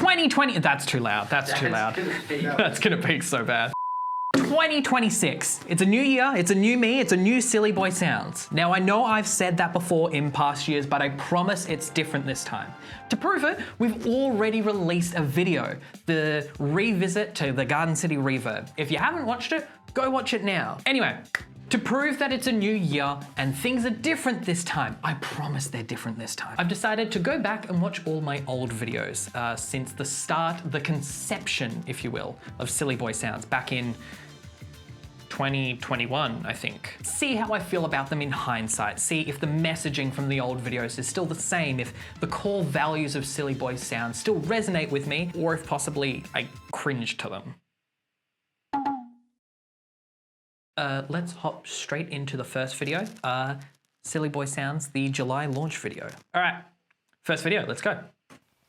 2020, that's too loud, that's too loud. That's gonna peak so bad. 2026, it's a new year, it's a new me, it's a new Silly Boy Sounds. Now I know I've said that before in past years, but I promise it's different this time. To prove it, we've already released a video, the revisit to the Garden City Reverb. If you haven't watched it, go watch it now. Anyway, to prove that it's a new year and things are different this time, I promise they're different this time, I've decided to go back and watch all my old videos since the start, the conception, if you will, of Silly Boy Sounds back in 2021, I think. See how I feel about them in hindsight. See if the messaging from the old videos is still the same, if the core values of Silly Boy Sounds still resonate with me, or if possibly I cringe to them. Let's hop straight into the first video. Silly Boy Sounds, the July launch video. All right, first video, let's go.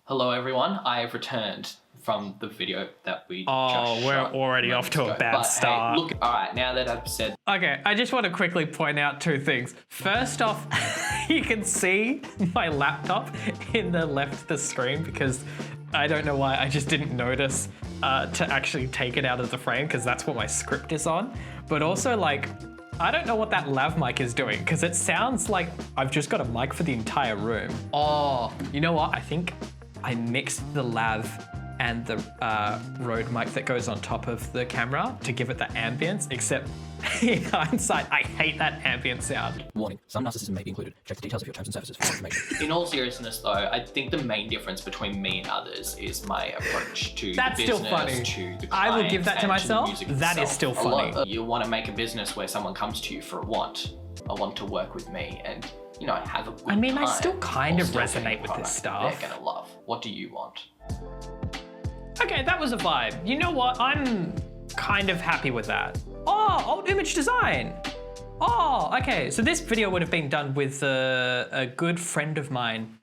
Hello everyone, I have returned from the video that we just Oh, we're shot already off to a bad start. Hey, look, all right, now that I've said... Okay, I just want to quickly point out two things. First off, you can see my laptop in the left of the screen because I don't know why, I just didn't notice to actually take it out of the frame because that's what my script is on. But also, like, I don't know what that lav mic is doing because it sounds like I've just got a mic for the entire room. Oh, you know what? I think I mixed the lav and the Rode mic that goes on top of the camera to give it the ambience, except in hindsight, I hate that ambient sound. Warning, some narcissism may be included. Check the details of your terms and services for more information. In all seriousness though, I think the main difference between me and others is my approach to That's the still business, funny. to the I will give that to clients, and myself. the music That is itself. still funny. You want to make a business where someone comes to you for a want to work with me and, you know, have a good I mean, time. I still kind of Or still resonate get a with this product stuff. They're gonna love. What do you want? Okay, that was a vibe. You know what? I'm kind of happy with that. Oh, old image design. Oh, okay. So this video would have been done with a good friend of mine,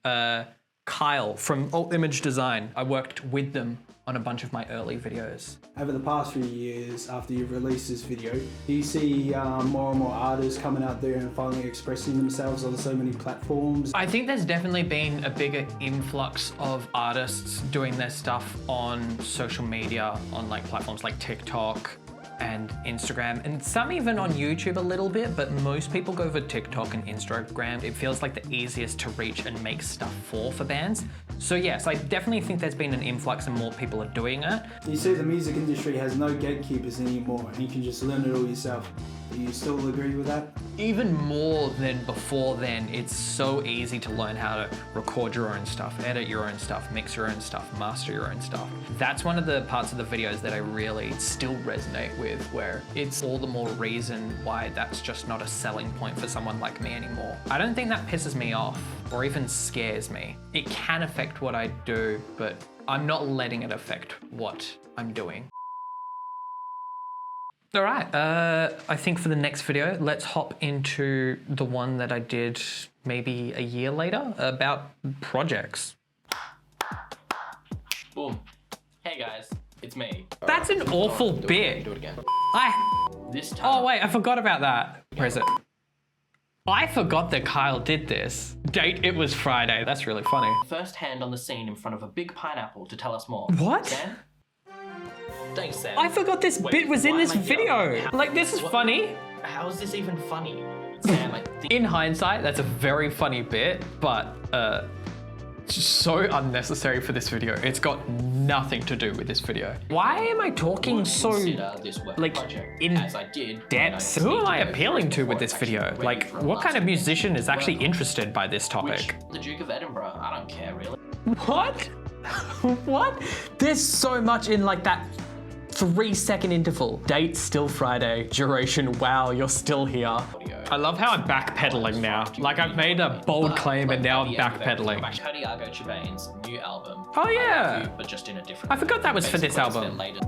Kyle from Alt Image Design. I worked with them on a bunch of my early videos. Over the past few years, after you've released this video, do you see more and more artists coming out there and finally expressing themselves on so many platforms? I think there's definitely been a bigger influx of artists doing their stuff on social media, on like platforms like TikTok and Instagram, and some even on YouTube a little bit, but most people go for TikTok and Instagram. It feels like the easiest to reach and make stuff for bands. So yes, I definitely think there's been an influx and more people are doing it. You see the music industry has no gatekeepers anymore and you can just learn it all yourself. Do you still agree with that? Even more than before then, it's so easy to learn how to record your own stuff, edit your own stuff, mix your own stuff, master your own stuff. That's one of the parts of the videos that I really still resonate with, where it's all the more reason why that's just not a selling point for someone like me anymore. I don't think that pisses me off or even scares me. It can affect what I do, but I'm not letting it affect what I'm doing. All right, I think for the next video, let's hop into the one that I did maybe a year later about projects. Boom. Hey guys, it's me. That's an awful bit. Do it again. This time. Oh wait, I forgot about that. Where is it? I forgot that Kyle did this. Date, it was Friday. That's really funny. First hand on the scene in front of a big pineapple to tell us more. What? Sam? Thanks, Sam. I forgot this Wait, bit was in why this am I here? video. Like, this is What? funny. How is this even funny? Sam, I think... In hindsight, that's a very funny bit, but so unnecessary for this video. It's got nothing to do with this video. Why am I talking so consider this work like project, in as I did, depth? when I Who am I needed to go appealing to before with this I was video? ready Like, for a what kind of last musician is actually work. interested by this topic? Which, the Duke of Edinburgh, I don't care really. What? What? There's so much in like that 3-second interval. Date, still Friday. Duration, wow, you're still here. I love how I'm backpedaling now. Like, I've made a bold claim and now I'm backpedaling. Ihaka Chubain's new album. Oh, I yeah. Love You, but just in a different I forgot that was for this Basically, album. later.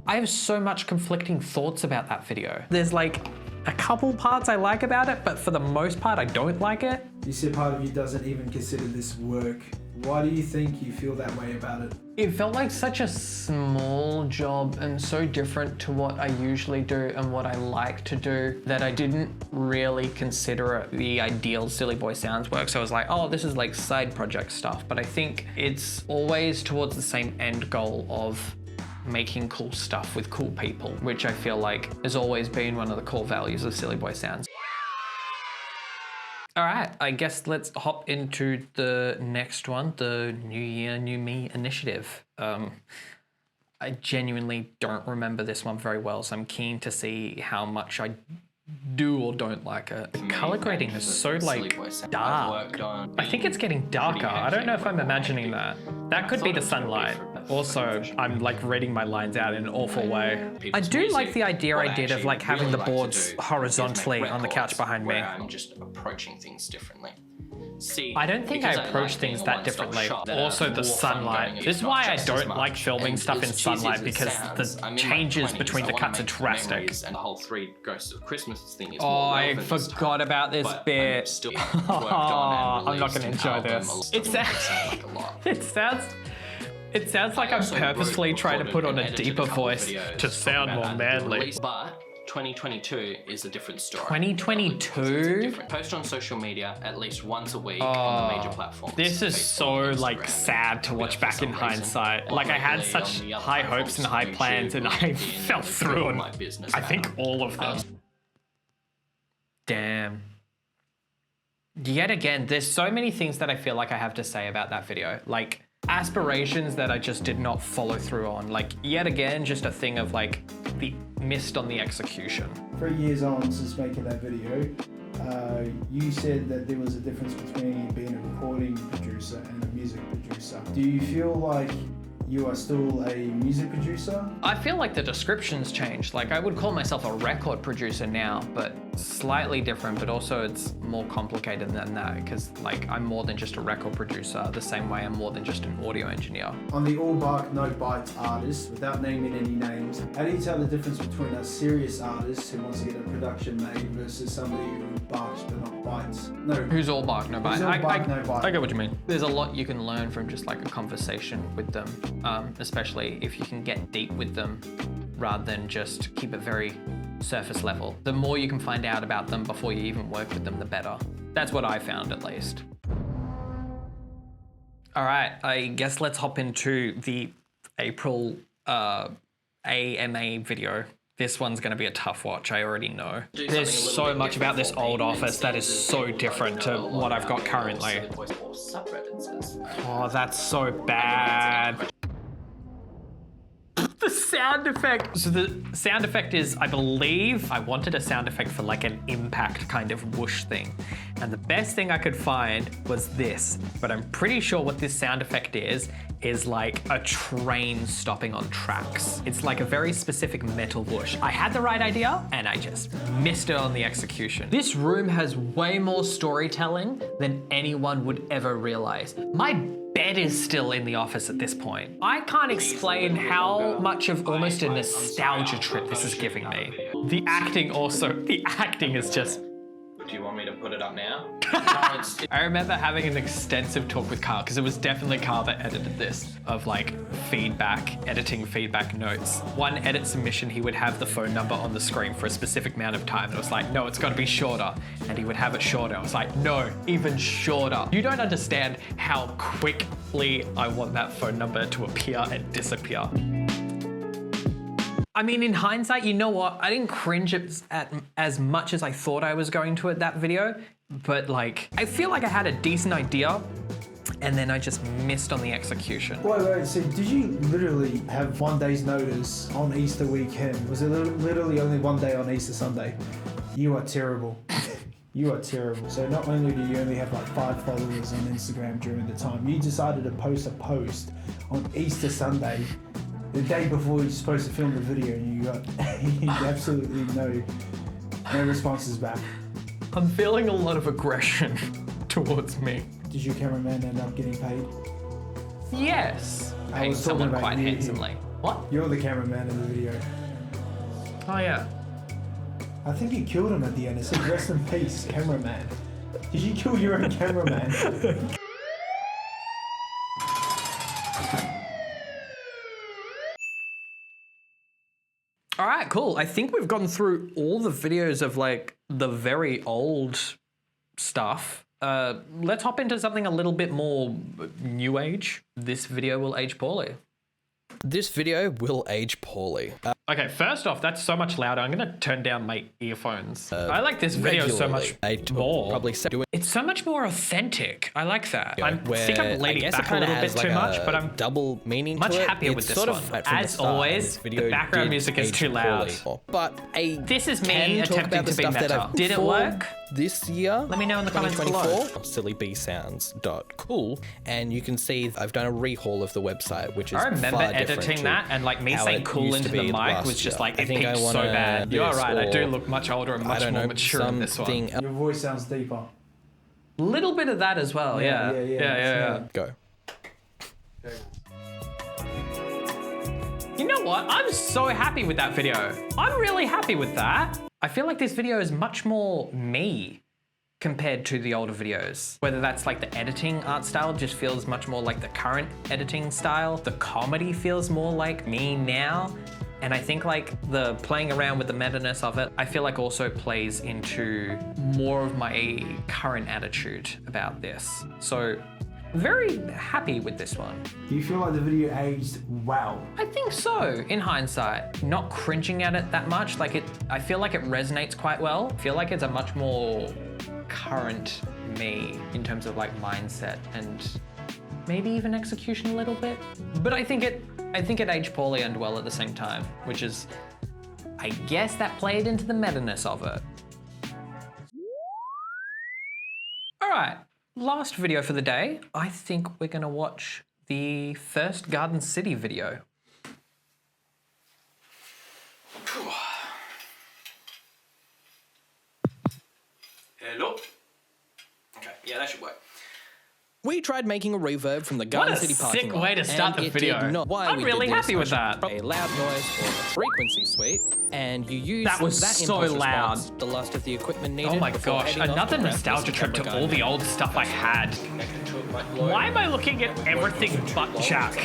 I have so much conflicting thoughts about that video. There's like a couple parts I like about it, but for the most part, I don't like it. You said part of you doesn't even consider this work. Why do you think you feel that way about it? It felt like such a small job and so different to what I usually do and what I like to do that I didn't really consider it the ideal Silly Boy Sounds work. So I was like, oh, this is like side project stuff. But I think it's always towards the same end goal of making cool stuff with cool people, which I feel like has always been one of the core values of Silly Boy Sounds. All right, I guess let's hop into the next one, the New Year, New Me initiative. I genuinely don't remember this one very well, so I'm keen to see how much I do or don't like it. The color grading is so like dark. I think it's getting darker. I don't know if I'm imagining that. That could be the sunlight. Also, I'm like reading my lines out in an awful way. I do like the idea I did of like having the boards horizontally on the couch behind me. I'm just approaching things differently. See, I don't think I approach things that differently. Also the sunlight. This is why I don't like filming stuff in sunlight, because the changes between the cuts are drastic. And the whole 3 Ghosts of Christmas thing is Oh, I forgot about this bit. I'm not gonna enjoy this. It sounds like I'm purposefully trying to put on a deeper voice to sound more manly. But 2022 is a different story. 2022? Post on social media at least once a week on the major platforms. This is so like sad to watch back in hindsight. Like I had such high hopes and high plans and I fell through on I think all of them. Damn. Yet again, there's so many things that I feel like I have to say about that video. Like aspirations that I just did not follow through on. Like yet again, just a thing of like the missed on the execution. 3 years on since making that video, you said that there was a difference between being a recording producer and a music producer. Do you feel like you are still a music producer? I feel like the description's changed. Like I would call myself a record producer now, but slightly different, but also it's more complicated than that because like I'm more than just a record producer, the same way I'm more than just an audio engineer. On the all bark, no bites artist, without naming any names, how do you tell the difference between a serious artist who wants to get a production made versus somebody who barks but not bites? No. Who's all bark, no bite? Who's all bark, no bite? I get what you mean. There's a lot you can learn from just like a conversation with them, especially if you can get deep with them rather than just keep it very surface level. The more you can find out about them before you even work with them, the better. That's what I found at least. All right, I guess let's hop into the April AMA video. This one's gonna be a tough watch, I already know. There's so much about this old office that is so different to what I've got currently. Oh, that's so bad. The sound effect. So the sound effect is, I believe, I wanted a sound effect for like an impact kind of whoosh thing. And the best thing I could find was this, but I'm pretty sure what this sound effect is like a train stopping on tracks. It's like a very specific metal whoosh. I had the right idea and I just missed it on the execution. This room has way more storytelling than anyone would ever realize. My bed is still in the office at this point. I can't explain how much of almost a nostalgia trip this is giving me. The acting is just... Do you want me to put it up now? I remember having an extensive talk with Carl, because it was definitely Carl that edited this, of like editing feedback notes. One edit submission, he would have the phone number on the screen for a specific amount of time. And it was like, no, it's gotta be shorter. And he would have it shorter. I was like, no, even shorter. You don't understand how quickly I want that phone number to appear and disappear. I mean, in hindsight, you know what? I didn't cringe at as much as I thought I was going to at that video, but like, I feel like I had a decent idea and then I just missed on the execution. Wait, so did you literally have 1 day's notice on Easter weekend? Was it literally only 1 day on Easter Sunday? You are terrible. You are terrible. So not only do you only have like 5 followers on Instagram during the time, you decided to post a post on Easter Sunday, the day before you're supposed to film the video, and you got absolutely no responses back. I'm feeling a lot of aggression towards me. Did your cameraman end up getting paid? Yes. Paid someone quite handsomely. What? You're the cameraman in the video. Oh yeah. I think you killed him at the end. It said rest in peace, cameraman. Did you kill your own cameraman? All right, cool. I think we've gone through all the videos of like the very old stuff. Let's hop into something a little bit more new age. This video will age poorly. This video will age poorly. Okay, first off, that's so much louder. I'm gonna turn down my earphones. I like this video so much more. Probably It's so much more authentic. I like that. I where think I'm leaning I guess back it a little has bit too much, but I'm double meaning much to it. happier It's with this sort one. of right from As the start, always, this video the background did music is age too loud. poorly. But This is me can talk attempting about the to be stuff that meta. I've Did it performed work? This year, Let me know in the comments 2024, sillybsounds.cool, and you can see I've done a rehaul of the website, which is I remember far different editing to that, and like me how saying it cool used into to the be mic last was just year. like, I it think I peaked so wanna bad. do You're this, right, I do or look much older and I much don't more know, mature in this one. something else. Your voice sounds deeper. Little bit of that as well, yeah. Yeah. Go. You know what? I'm so happy with that video. I'm really happy with that. I feel like this video is much more me compared to the older videos. Whether that's like the editing art style just feels much more like the current editing style. The comedy feels more like me now. And I think like the playing around with the meta-ness of it, I feel like also plays into more of my current attitude about this. So very happy with this one. Do you feel like the video aged well? I think so, in hindsight. Not cringing at it that much. Like I feel like it resonates quite well. I feel like it's a much more current me in terms of like mindset and maybe even execution a little bit. But I think it aged poorly and well at the same time, which is, I guess that played into the meta-ness of it. All right, last video for the day. I think we're gonna watch the first Garden City video. Hello? Okay, yeah, that should work. We tried making a reverb from the Garden What a City parking sick lot, way to start and the it video. did not. Why I'm we really did this, happy with I should that. A loud noise or a frequency suite, and you use That was so impulse loud. response, the last of the equipment needed. Oh my before gosh, heading off another to grab nostalgia this trip to cover all the garden. old stuff I had. Why am I looking at everything but Jack?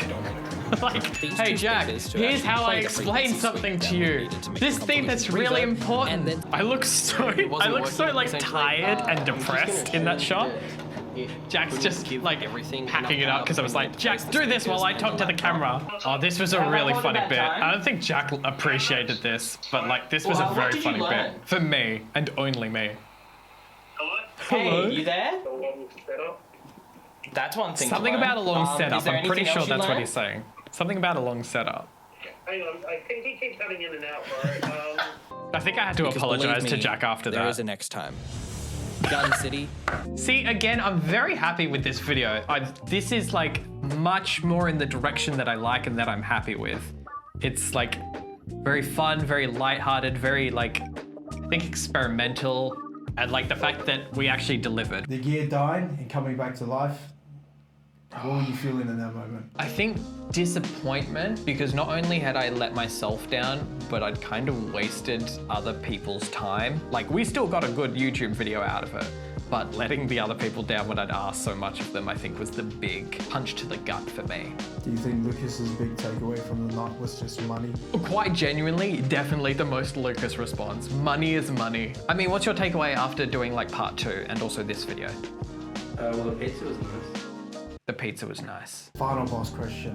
Like, These hey two Jack, speakers to here's actually how I play the explain frequency something suite to that we you. needed to make This a thing that's complete really reverb, important. and then- I look so like tired and depressed in that shot. Jack's just like packing it up because I was like, Jack, do this while I talk to the camera. Oh, this was a really funny bit. I don't think Jack appreciated this, but like this was a What very did you funny bit learn? for me and only me. Hey, you there? That's one thing. Something about a long setup. Is there I'm pretty anything sure else you that's what learned? he's saying. Something about a long setup. Hang on, I think he keeps coming in and out, bro. I think I had to Because apologize believe to me, Jack after There is that. a next time. Garden City. See, again, I'm very happy with this video. This is like much more in the direction that I like and that I'm happy with. It's like very fun, very lighthearted, very like, I think experimental. And like the fact that we actually delivered. The gear dying and coming back to life. What were you feeling in that moment? I think disappointment, because not only had I let myself down, but I'd kind of wasted other people's time. Like, we still got a good YouTube video out of it, but letting the other people down when I'd asked so much of them, I think was the big punch to the gut for me. Do you think Lucas's big takeaway from the night was just money? Quite genuinely, definitely the most Lucas response. Money is money. I mean, what's your takeaway after doing like part 2 and also this video? Well, the pizza was nice. The pizza was nice. Final boss question.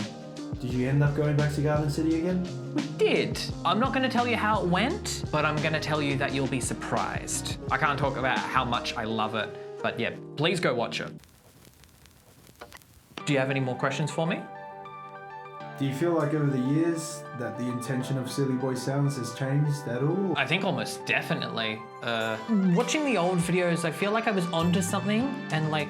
Did you end up going back to Garden City again? We did. I'm not gonna tell you how it went, but I'm gonna tell you that you'll be surprised. I can't talk about how much I love it, but yeah, please go watch it. Do you have any more questions for me? Do you feel like over the years that the intention of Silly Boy Sounds has changed at all? I think almost definitely. Watching the old videos, I feel like I was onto something and like,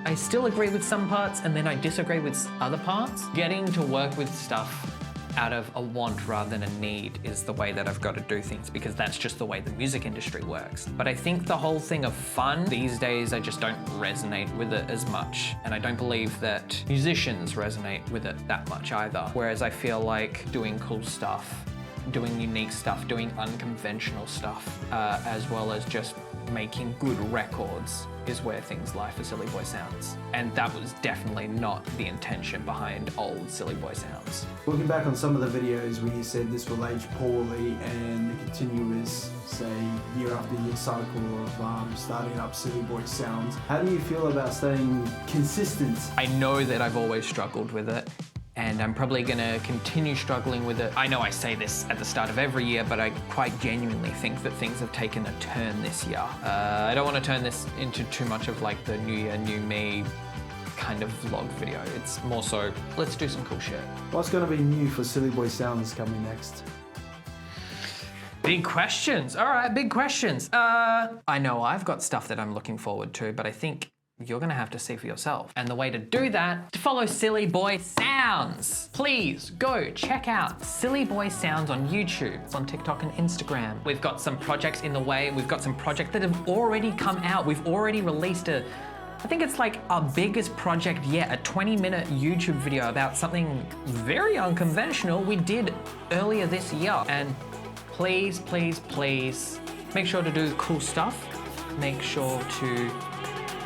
I still agree with some parts and then I disagree with other parts. Getting to work with stuff out of a want rather than a need is the way that I've got to do things, because that's just the way the music industry works. But I think the whole thing of fun, these days I just don't resonate with it as much. And I don't believe that musicians resonate with it that much either. Whereas I feel like doing cool stuff doing unique stuff, doing unconventional stuff, as well as just making good records is where things lie for Silly Boy Sounds. And that was definitely not the intention behind old Silly Boy Sounds. Looking back on some of the videos where you said this will age poorly and the continuous, say, year after year cycle of starting up Silly Boy Sounds, how do you feel about staying consistent? I know that I've always struggled with it, and I'm probably gonna continue struggling with it. I know I say this at the start of every year, but I quite genuinely think that things have taken a turn this year. I don't want to turn this into too much of like the New Year, New Me kind of vlog video. It's more so, let's do some cool shit. What's going to be new for Silly Boy Sounds coming next? Big questions. All right, big questions. I know I've got stuff that I'm looking forward to, but I think you're gonna have to see for yourself. And the way to do that, to follow Silly Boy Sounds. Please go check out Silly Boy Sounds on YouTube. It's on TikTok and Instagram. We've got some projects in the way. We've got some projects that have already come out. We've already released I think it's like our biggest project yet, a 20-minute YouTube video about something very unconventional we did earlier this year. And please, please, please, make sure to do cool stuff. Make sure to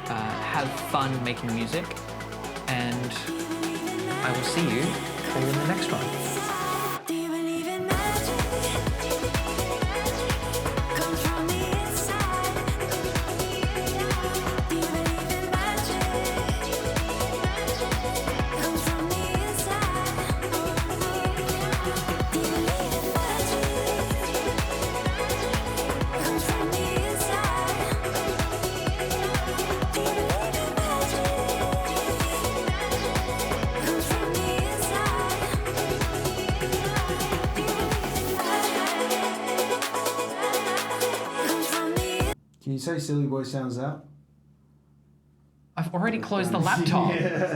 have fun making music, and I will see you all in the next one. Can you say Silly Boy Sounds out? I've already closed the laptop. Yeah.